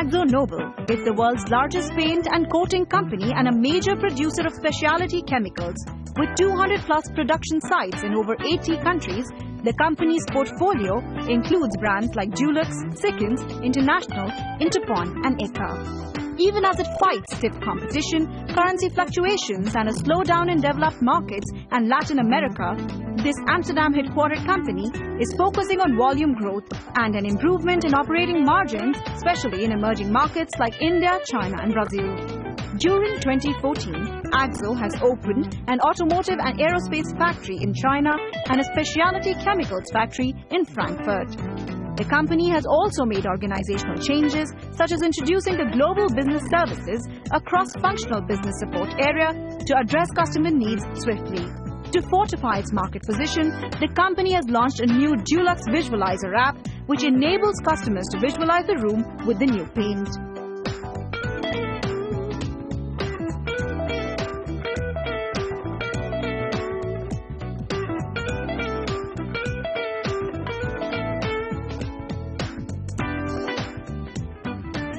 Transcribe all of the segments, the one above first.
AkzoNobel is the world's largest paint and coating company and a major producer of specialty chemicals. With 200 plus production sites in over 80 countries, the company's portfolio includes brands like Dulux, Sikkens, International, Interpon and Eka. Even as it fights stiff competition, currency fluctuations and a slowdown in developed markets and Latin America, this Amsterdam-headquartered company is focusing on volume growth and an improvement in operating margins, especially in emerging markets like India, China and Brazil. During 2014, Akzo has opened an automotive and aerospace factory in China and a specialty chemicals factory in Frankfurt. The company has also made organizational changes, such as introducing the Global Business Services, a cross-functional business support area to address customer needs swiftly. To fortify its market position, the company has launched a new Dulux Visualizer app, which enables customers to visualize the room with the new paint.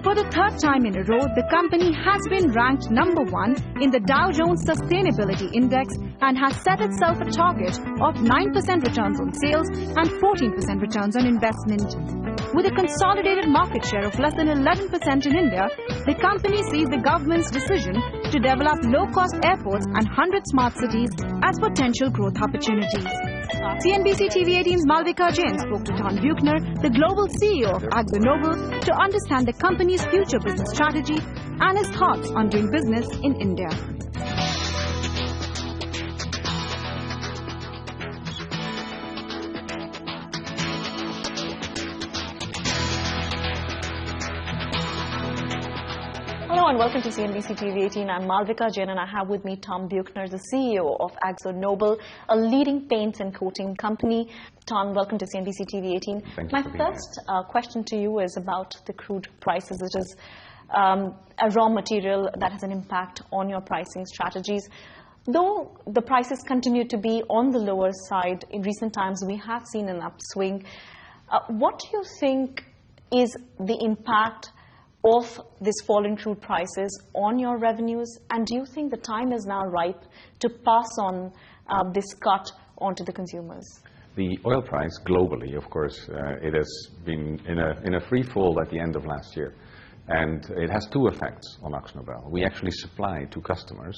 For the third time in a row, the company has been ranked number 1 in the Dow Jones Sustainability Index and has set itself a target of 9% returns on sales and 14% returns on investment. With a consolidated market share of less than 11% in India, the company sees the government's decision to develop low-cost airports and 100 smart cities as potential growth opportunities. CNBC TV18's Malvika Jain spoke to Tom Buchner, the global CEO of AkzoNobel, to understand the company's future business strategy and his thoughts on doing business in India. Hello and welcome to CNBC TV18. I'm Malvika Jain and I have with me Tom Buchner, the CEO of AkzoNobel, a leading paints and coating company. Tom, welcome to CNBC TV18. My first question to you is about the crude prices. It is a raw material that has an impact on your pricing strategies. Though the prices continue to be on the lower side, in recent times we have seen an upswing. What do you think is the impact of this fall in crude prices on your revenues, and do you think the time is now ripe to pass on this cut onto the consumers? The oil price globally, of course, it has been in a free fall at the end of last year, and it has two effects on AkzoNobel. We actually supply to customers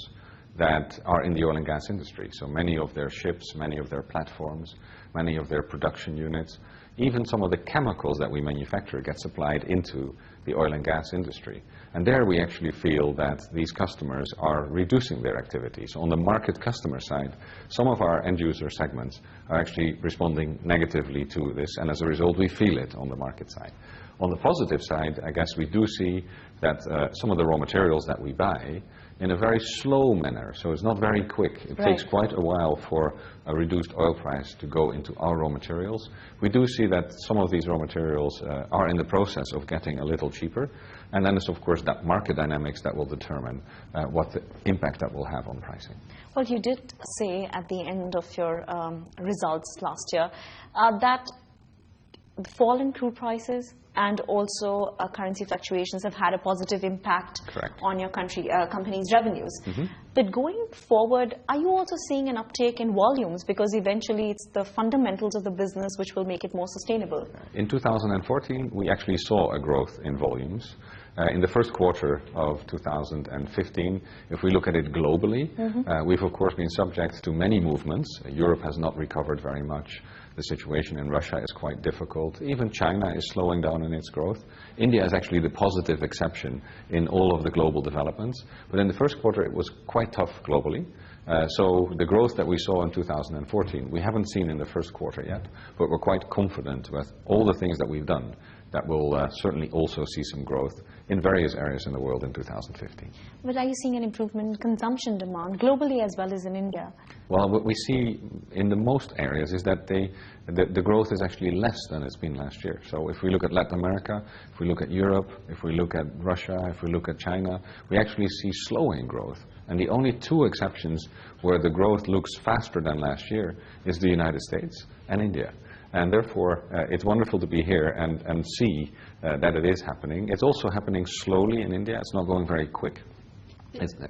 that are in the oil and gas industry, so many of their ships, many of their platforms, many of their production units, even some of the chemicals that we manufacture get supplied into the oil and gas industry. And there we actually feel that these customers are reducing their activities. On the market customer side, some of our end user segments are actually responding negatively to this, and as a result we feel it on the market side. On the positive side, I guess we do see that some of the raw materials that we buy in a very slow manner, so it's not very quick. It takes quite a while for a reduced oil price to go into our raw materials. We do see that some of these raw materials are in the process of getting a little cheaper, and then it's of course that market dynamics that will determine what the impact that will have on pricing. Well, you did say at the end of your results last year that the fall in crude prices and also currency fluctuations have had a positive impact on your company's revenues. But going forward, are you also seeing an uptake in volumes? Because eventually it's the fundamentals of the business which will make it more sustainable. In 2014, we actually saw a growth in volumes. In the first quarter of 2015, if we look at it globally, we've of course been subject to many movements. Europe has not recovered very much. The situation in Russia is quite difficult. Even China is slowing down in its growth. India is actually the positive exception in all of the global developments. But in the first quarter it was quite tough globally. So the growth that we saw in 2014, we haven't seen in the first quarter yet, but we're quite confident with all the things that we've done that will certainly also see some growth in various areas in the world in 2015. But are you seeing an improvement in consumption demand globally as well as in India? Well, what we see in the most areas is that the growth is actually less than it's been last year. So if we look at Latin America, if we look at Europe, if we look at Russia, if we look at China, we actually see slowing growth. And the only two exceptions where the growth looks faster than last year is the United States and India. And therefore, it's wonderful to be here and see that it is happening. It's also happening slowly in India. It's not going very quick.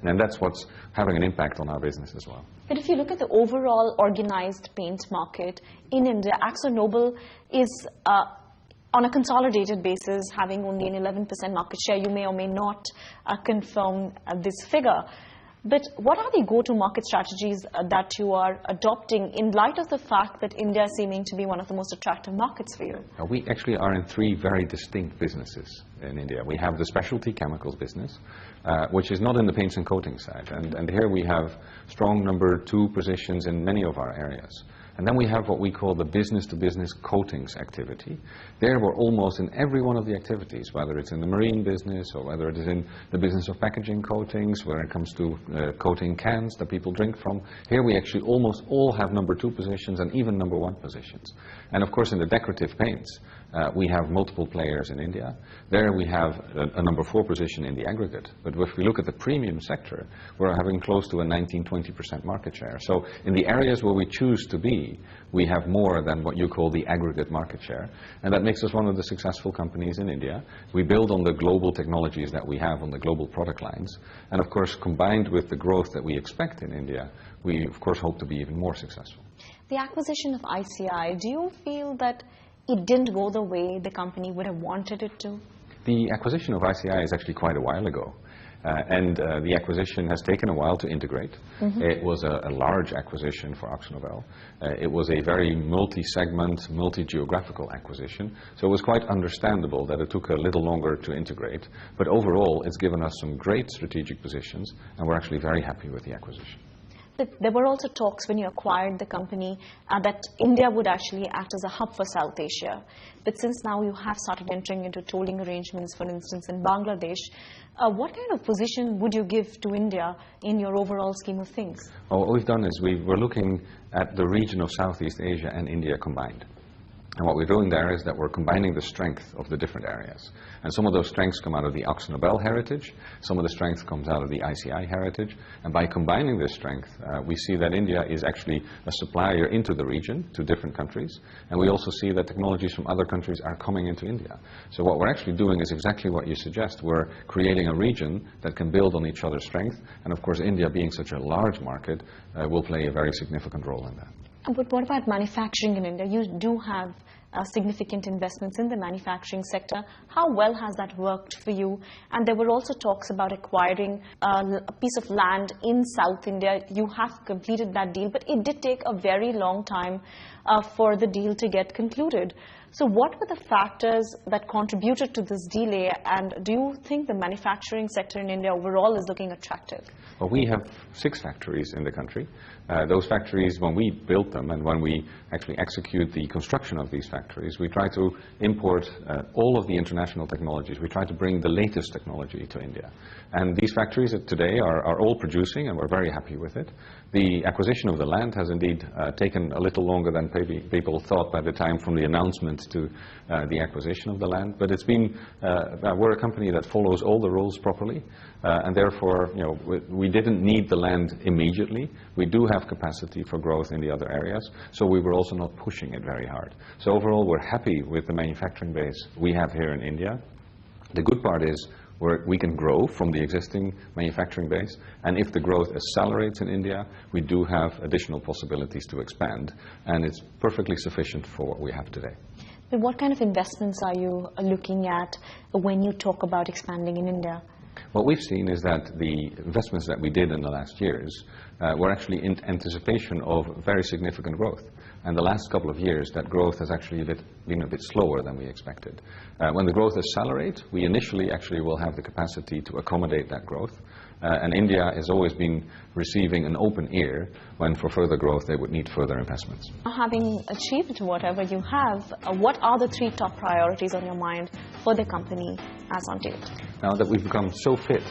And that's what's having an impact on our business as well. But if you look at the overall organized paint market in India, AkzoNobel is on a consolidated basis having only an 11% market share. You may or may not confirm this figure. But what are the go-to-market strategies that you are adopting in light of the fact that India is seeming to be one of the most attractive markets for you? We actually are in three very distinct businesses in India. We have the specialty chemicals business, which is not in the paints and coatings side. And here we have strong number 2 positions in many of our areas. And then we have what we call the business-to-business coatings activity. There we're almost in every one of the activities, whether it's in the marine business or whether it is in the business of packaging coatings, when it comes to coating cans that people drink from. Here we actually almost all have number 2 positions and even number 1 positions. And of course in the decorative paints, we have multiple players in India. There we have a number 4 position in the aggregate. But if we look at the premium sector, we're having close to a 19-20% market share. So in the areas where we choose to be, we have more than what you call the aggregate market share. And that makes us one of the successful companies in India. We build on the global technologies that we have on the global product lines. And of course, combined with the growth that we expect in India, we of course hope to be even more successful. The acquisition of ICI, do you feel that it didn't go the way the company would have wanted it to? The acquisition of ICI is actually quite a while ago. And the acquisition has taken a while to integrate. It was a large acquisition for AkzoNobel. It was a very multi-segment, multi-geographical acquisition. So it was quite understandable that it took a little longer to integrate. But overall, it's given us some great strategic positions, and we're actually very happy with the acquisition. But there were also talks when you acquired the company that India would actually act as a hub for South Asia. But since now you have started entering into tolling arrangements, for instance, in Bangladesh, what kind of position would you give to India in your overall scheme of things? Well, what we've done is we're looking at the region of Southeast Asia and India combined. And what we're doing there is that we're combining the strength of the different areas. And some of those strengths come out of the AkzoNobel heritage, some of the strength comes out of the ICI heritage. And by combining this strength, we see that India is actually a supplier into the region, to different countries. And we also see that technologies from other countries are coming into India. So what we're actually doing is exactly what you suggest. We're creating a region that can build on each other's strength. And of course, India being such a large market will play a very significant role in that. But what about manufacturing in India? You do have significant investments in the manufacturing sector. How well has that worked for you? And there were also talks about acquiring a piece of land in South India. You have completed that deal, but it did take a very long time for the deal to get concluded. So what were the factors that contributed to this delay, and do you think the manufacturing sector in India overall is looking attractive? Well, we have 6 factories in the country. Those factories, when we built them and when we actually execute the construction of these factories, we try to import all of the international technologies. We try to bring the latest technology to India. And these factories today are all producing, and we're very happy with it. The acquisition of the land has indeed taken a little longer than people thought by the time from the announcement to the acquisition of the land. But it's been, we're a company that follows all the rules properly. And therefore, we didn't need the land immediately. We do have capacity for growth in the other areas, so we were also not pushing it very hard. So overall, we're happy with the manufacturing base we have here in India. The good part is we can grow from the existing manufacturing base, and if the growth accelerates in India, we do have additional possibilities to expand, and it's perfectly sufficient for what we have today. But what kind of investments are you looking at when you talk about expanding in India? What we've seen is that the investments that we did in the last years were actually in anticipation of very significant growth. And the last couple of years, that growth has actually been a bit slower than we expected. When the growth accelerates, we initially actually will have the capacity to accommodate that growth. And India has always been receiving an open ear when for further growth they would need further investments. Having achieved whatever you have, what are the 3 top priorities on your mind for the company as on date? Now that we've become so fit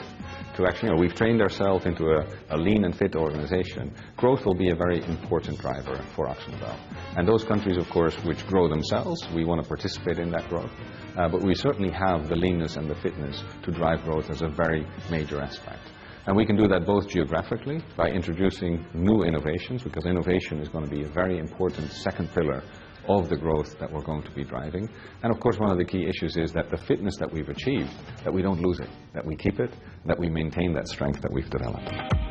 to actually, we've trained ourselves into a lean and fit organization, growth will be a very important driver for AkzoNobel. And those countries, of course, which grow themselves, we want to participate in that growth. But we certainly have the leanness and the fitness to drive growth as a very major aspect. And we can do that both geographically by introducing new innovations, because innovation is going to be a very important second pillar of the growth that we're going to be driving. And of course, one of the key issues is that the fitness that we've achieved, that we don't lose it, that we keep it, that we maintain that strength that we've developed.